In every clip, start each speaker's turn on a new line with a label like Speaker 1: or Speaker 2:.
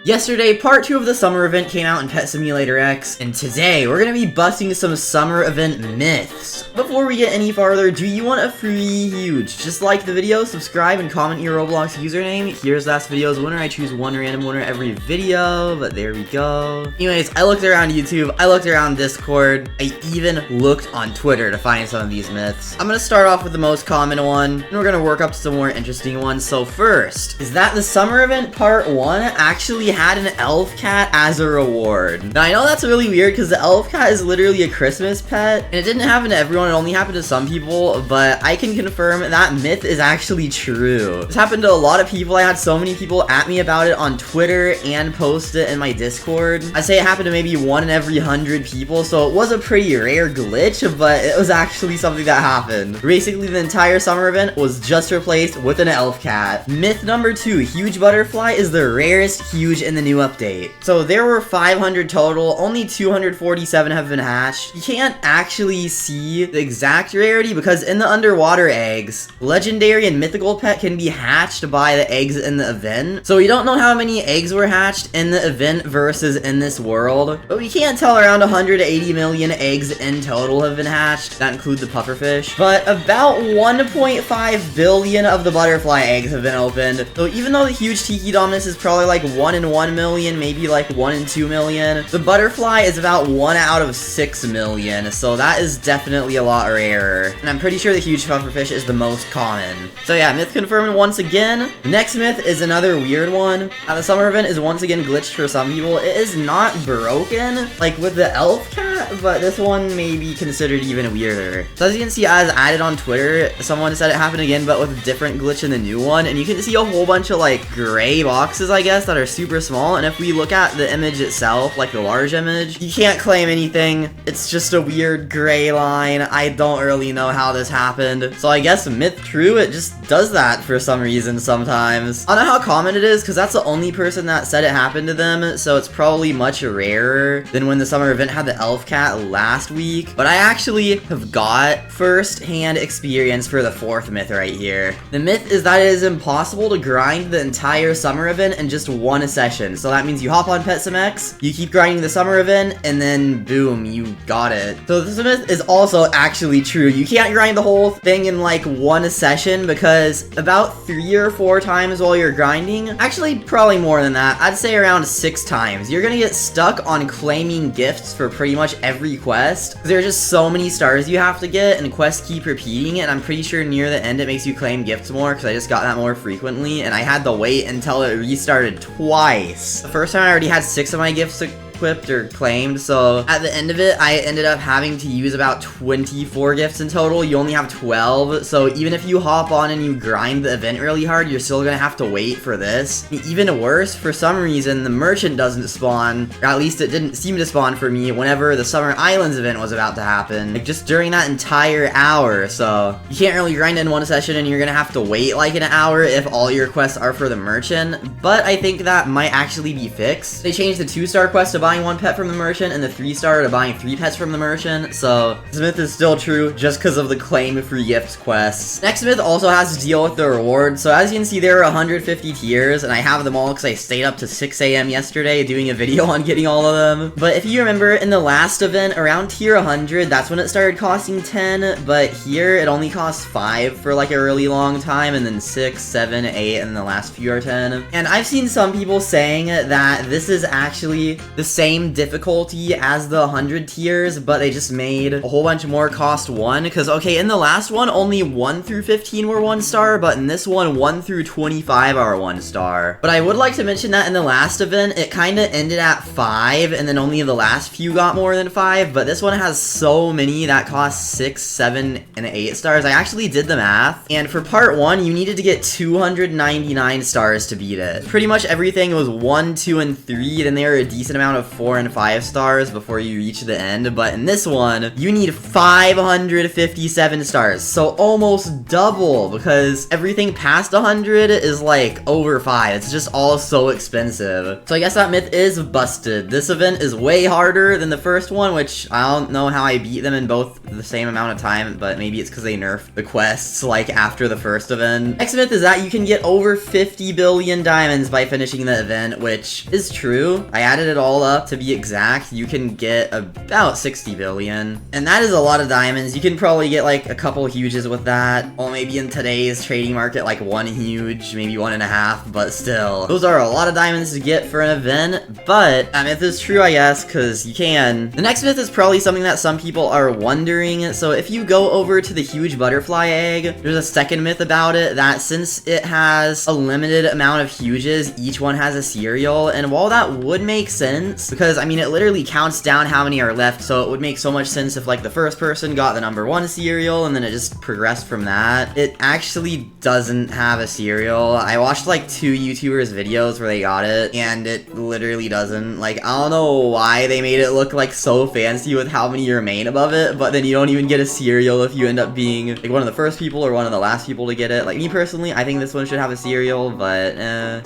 Speaker 1: Yesterday, part 2 of the summer event came out in Pet Simulator X, and today we're gonna be busting some summer event myths. Before we get any farther, do you want a free huge? Just like the video, subscribe, and comment your Roblox username. Here's last video's winner. I choose one random winner every video, but there we go. Anyways, I looked around YouTube, I looked around Discord, I even looked on Twitter to find some of these myths. I'm gonna start off with the most common one, and we're gonna work up to some more interesting ones. So first, is that the summer event part 1 actually had an elf cat as a reward. Now I know that's really weird because the elf cat is literally a Christmas pet, and it didn't happen to everyone, it only happened to some people, but I can confirm that myth is actually true. This happened to a lot of people. I had so many people at me about it on Twitter and post it in my Discord. I'd say it happened to maybe 1 in every 100 people, so it was a pretty rare glitch, but it was actually something that happened. Basically, the entire summer event was just replaced with an elf cat. Myth number 2, huge butterfly is the rarest huge in the new update. So there were 500 total, only 247 have been hatched. You can't actually see the exact rarity because in the underwater eggs, legendary and mythical pet can be hatched by the eggs in the event. So we don't know how many eggs were hatched in the event versus in this world, but we can't tell. Around 180 million eggs in total have been hatched. That includes the pufferfish. But about 1.5 billion of the butterfly eggs have been opened. So even though the huge Tiki Dominus is probably like 1 in 1 million, maybe like 1 in 2 million, the butterfly is about 1 out of 6 million. So that is definitely a lot rarer. And I'm pretty sure the huge pufferfish is the most common. So yeah, myth confirmed once again. The next myth is another weird one. The summer event is once again glitched for some people. It is not broken, like with the elf cat, but this one may be considered even weirder. So as you can see, as added on Twitter, someone said it happened again, but with a different glitch in the new one, and you can see a whole bunch of like gray boxes, I guess, that are super small, and if we look at the image itself, like the large image, you can't claim anything. It's just a weird gray line. I don't really know how this happened. So I guess myth true, it just does that for some reason sometimes. I don't know how common it is, because that's the only person that said it happened to them, so it's probably much rarer than when the summer event had the elf cat last week. But I actually have got first-hand experience for the 4th myth right here. The myth is that it is impossible to grind the entire summer event in just one session. So that means you hop on Pet Sim X, you keep grinding the summer event, and then boom, you got it. So this myth is also actually true. You can't grind the whole thing in like one session because about 3 or 4 times while you're grinding, actually probably more than that, I'd say around 6 times, you're gonna get stuck on claiming gifts for pretty much every quest. There are just so many stars you have to get, and quests keep repeating, and I'm pretty sure near the end it makes you claim gifts more because I just got that more frequently, and I had to wait until it restarted twice. The first time I already had 6 of my gifts equipped or claimed, so at the end of it I ended up having to use about 24 gifts in total. You only have 12, so even if you hop on and you grind the event really hard, you're still gonna have to wait for this. Even worse, for some reason the merchant doesn't spawn, or at least it didn't seem to spawn for me whenever the Summer Islands event was about to happen, like just during that entire hour. So you can't really grind in one session, and you're gonna have to wait like an hour if all your quests are for the merchant. But I think that might actually be fixed. They changed the 2-star quest to buying 1 pet from the merchant and the 3-star to buying 3 pets from the merchant, so this myth is still true just because of the claim free gifts quests. Next myth also has to deal with the rewards. So as you can see, there are 150 tiers, and I have them all because I stayed up to 6 AM yesterday doing a video on getting all of them. But if you remember, in the last event, around tier 100, that's when it started costing 10, but here it only costs 5 for like a really long time, and then 6, 7, 8, and the last few are 10. And I've seen some people saying that this is actually the same difficulty as the 100 tiers, but they just made a whole bunch more cost 1, because okay, in the last one only 1 through 15 were 1 star, but in this one 1 through 25 are 1 star. But I would like to mention that in the last event it kind of ended at 5, and then only the last few got more than 5, but this one has so many that cost 6, 7, and 8 stars. I actually did the math, and for part 1 you needed to get 299 stars to beat it. Pretty much everything was 1, 2, and 3, then there were a decent amount of 4 and 5 stars before you reach the end, but in this one, you need 557 stars, so almost double, because everything past 100 is like over 5. It's just all so expensive. So I guess that myth is busted. This event is way harder than the first one, which I don't know how I beat them in both the same amount of time, but maybe it's because they nerfed the quests like after the first event. Next myth is that you can get over 50 billion diamonds by finishing the event, which is true. I added it all up to be exact. You can get about 60 billion, and that is a lot of diamonds. You can probably get like a couple huges with that. Well, maybe in today's trading market, like 1 huge, maybe 1.5, but still, those are a lot of diamonds to get for an event. But that myth is true, I guess, because you can. The next myth is probably something that some people are wondering. So if you go over to the huge butterfly egg, there's a second myth about it, that since it has a limited amount of huges, each one has a cereal. And while that would make sense, because I mean it literally counts down how many are left, so it would make so much sense if like the first person got the number 1 cereal and then it just progressed from that. It actually doesn't have a cereal. I watched like 2 YouTubers videos where they got it, and it literally doesn't. Like, I don't know why they made it look like so fancy with how many remain above it, but then you don't even get a cereal if you end up being like one of the first people or one of the last people to get it. Like me personally, I think this one should have a cereal, but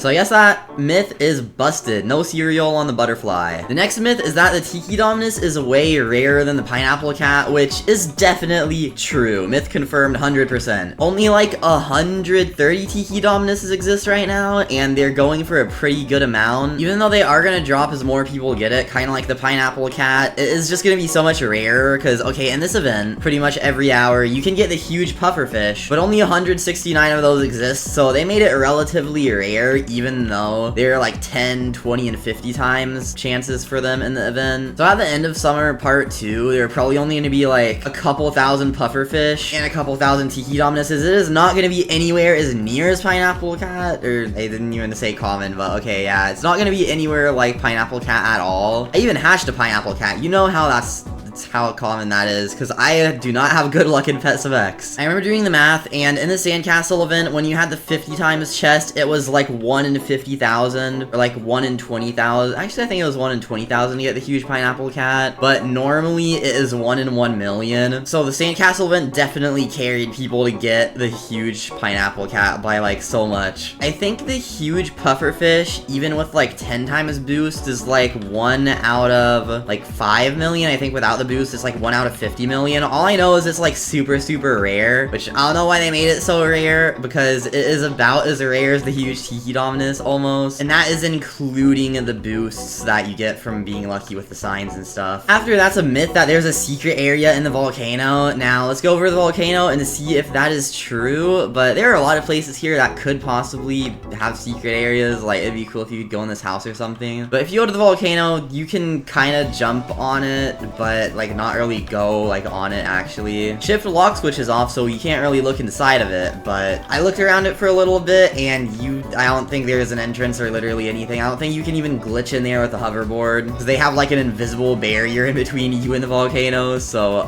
Speaker 1: so I guess that myth is busted. No cereal on the butterfly. The next myth is that the Tiki Dominus is way rarer than the pineapple cat, which is definitely true. Myth confirmed 100%. Only like 130 Tiki Dominuses exist right now, and they're going for a pretty good amount. Even though they are gonna drop as more people get it, kind of like the pineapple cat, it is just gonna be so much rarer, because okay, in this event, pretty much every hour, you can get the huge pufferfish, but only 169 of those exist, so they made it relatively rare, even though there are like 10, 20, and 50 times chances for them in the event. So at the end of summer part 2, there are probably only gonna be like a couple thousand pufferfish and a couple thousand Tiki Dominuses. It is not gonna be anywhere as near as pineapple cat, or they didn't even say common, but okay, yeah, it's not gonna be anywhere like pineapple cat at all. I even hatched a pineapple cat. You know how that's how common that is, because I do not have good luck in Pets of X. I remember doing the math, and in the Sandcastle event, when you had the 50 times chest, it was like 1 in 50,000, or like 1 in 20,000. Actually, I think it was 1 in 20,000 to get the huge pineapple cat, but normally it is 1 in 1 million. So the Sandcastle event definitely carried people to get the huge pineapple cat by like so much. I think the huge pufferfish, even with like 10 times boost, is like 1 out of like 5 million. I think without the boost, it's like 1 out of 50 million. All I know is it's like super rare, which I don't know why they made it so rare, because it is about as rare as the huge Tiki Dominus almost, and that is including the boosts that you get from being lucky with the signs and stuff. After that's a myth that there's a secret area in the volcano. Now let's go over the volcano and see if that is true, but there are a lot of places here that could possibly have secret areas. Like, it'd be cool if you could go in this house or something, but if you go to the volcano, you can kind of jump on it, but like not really go like on it actually. Shift lock switch is off, so you can't really look inside of it, but I looked around it for a little bit, and I don't think there's an entrance or literally anything. I don't think you can even glitch in there with the hoverboard, because they have like an invisible barrier in between you and the volcano. So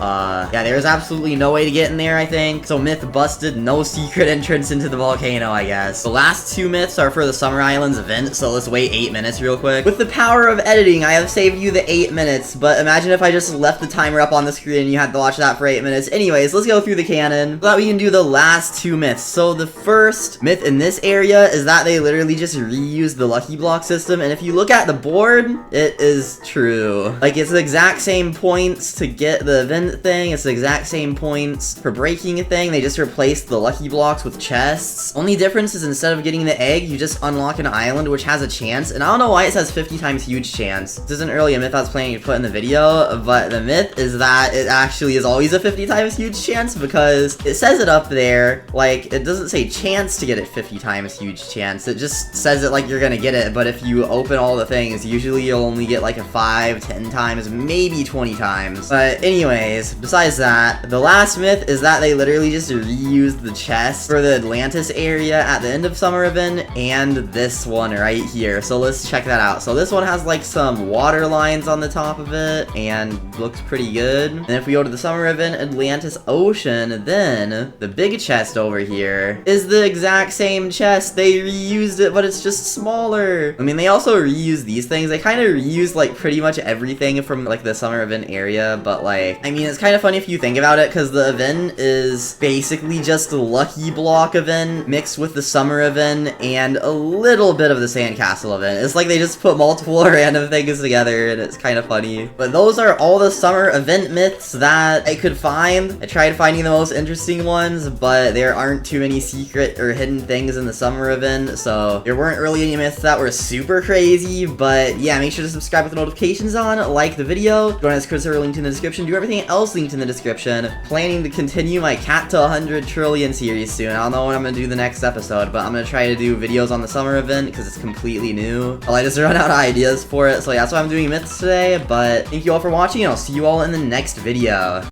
Speaker 1: yeah, there's absolutely no way to get in there, I think. So myth busted, no secret entrance into the volcano, I guess. The last 2 myths are for the Summer Islands event, so let's wait 8 minutes real quick. With the power of editing, I have saved you the 8 minutes, but imagine if I just left the timer up on the screen and you had to watch that for 8 minutes. Anyways, let's go through the canon so that we can do the last 2 myths. So the first myth in this area is that they literally just reused the lucky block system, and if you look at the board, it is true. Like, it's the exact same points to get the event thing, it's the exact same points for breaking a thing. They just replaced the lucky blocks with chests. Only difference is instead of getting the egg, you just unlock an island which has a chance, and I don't know why it says 50 times huge chance. This isn't really a myth I was planning to put in the video, but the myth is that it actually is always a 50 times huge chance, because it says it up there. Like, it doesn't say chance to get it 50 times huge chance, it just says it like you're gonna get it, but if you open all the things, usually you'll only get like a 5, 10 times, maybe 20 times. But anyways, besides that, the last myth is that they literally just reused the chest for the Atlantis area at the end of summer event, and this one right here. So let's check that out. So this one has like some water lines on the top of it, and look looks pretty good. And if we go to the summer event, Atlantis Ocean, then the big chest over here is the exact same chest. They reused it, but it's just smaller. I mean, they also reuse these things. They kind of reuse like pretty much everything from like the summer event area, but like, I mean, it's kind of funny if you think about it, because the event is basically just a Lucky Block event mixed with the summer event and a little bit of the Sandcastle event. It's like they just put multiple random things together, and it's kind of funny. But those are all the summer event myths that I could find. I tried finding the most interesting ones, but there aren't too many secret or hidden things in the summer event, so there weren't really any myths that were super crazy. But yeah, make sure to subscribe with the notifications on, like the video, join us Chris, linked in the description, do everything else linked in the description. Planning to continue my Cat to 100 Trillion series soon. I don't know when I'm gonna do the next episode, but I'm gonna try to do videos on the summer event because it's completely new. Well, I just run out of ideas for it, so yeah, that's why I'm doing myths today. But thank you all for watching, and I'll see you all in the next video.